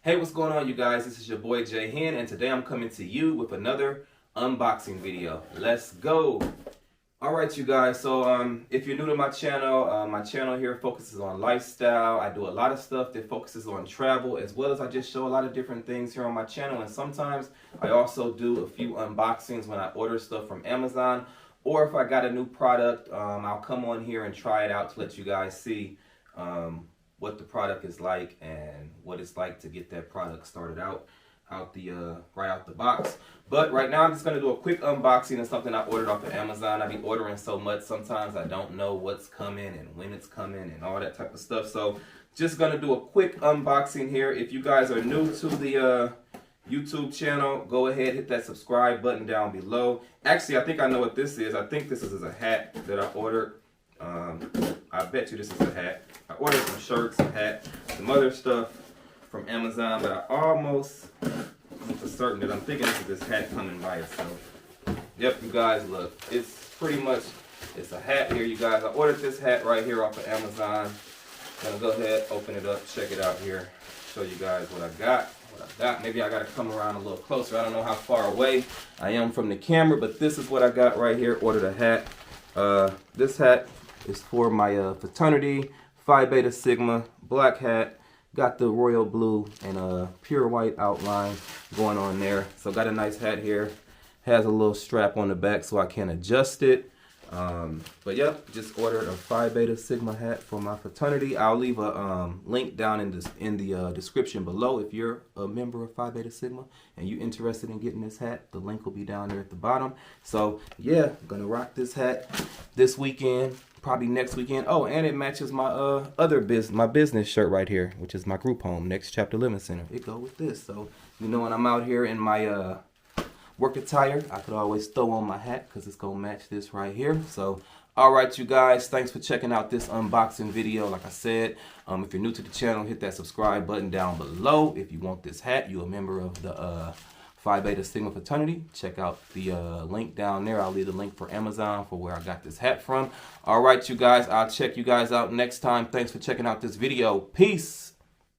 Hey, what's going on, you guys? This is your boy J-Hen, and today I'm coming to you with another unboxing video. Let's go! Alright, you guys, so if you're new to my channel here focuses on lifestyle. I do a lot of stuff that focuses on travel, as well as I just show a lot of different things here on my channel, and sometimes I also do a few unboxings when I order stuff from Amazon, or if I got a new product, I'll come on here and try it out to let you guys see what the product is like and what it's like to get that product started out right out the box. But right now I'm just going to do a quick unboxing of something I ordered off of Amazon. I be ordering so much sometimes I don't know what's coming and when it's coming and all that type of stuff. So just going to do a quick unboxing here. If you guys are new to the YouTube channel, go ahead, hit that subscribe button down below. Actually, I think I know what this is. I think this is a hat that I ordered. I bet you this is a hat. I ordered some shirts, a hat, some other stuff from Amazon, but I almost for certain that I'm thinking this is this hat coming by itself. Yep, you guys, look, it's pretty much, it's a hat here, you guys. I ordered this hat right here off of Amazon. I'm gonna go ahead, open it up, check it out here, show you guys what I got. Maybe I gotta come around a little closer. I don't know how far away I am from the camera, but this is what I got right here. Ordered a hat. This hat is for my fraternity, Phi Beta Sigma black hat. Got the royal blue and pure white outline going on there. So got a nice hat here. Has a little strap on the back so I can adjust it. But yep, just ordered a Phi Beta Sigma hat for my fraternity. I'll leave a link down in the description below. If you're a member of Phi Beta Sigma and you're interested in getting this hat, the link will be down there at the bottom. So yeah, I'm gonna rock this hat this weekend, probably next weekend. Oh, and it matches my my business shirt right here, which is my group home, Next Chapter Living Center. It go with this. So you know, when I'm out here in my work attire, I could always throw on my hat because it's gonna match this right here. So alright, you guys, thanks for checking out this unboxing video. Like I said, if you're new to the channel, hit that subscribe button down below. If you want this hat, you're a member of the Phi Beta Sigma fraternity, check out the link down there. I'll leave the link for Amazon for where I got this hat from. Alright, you guys, I'll check you guys out next time. Thanks for checking out this video. Peace.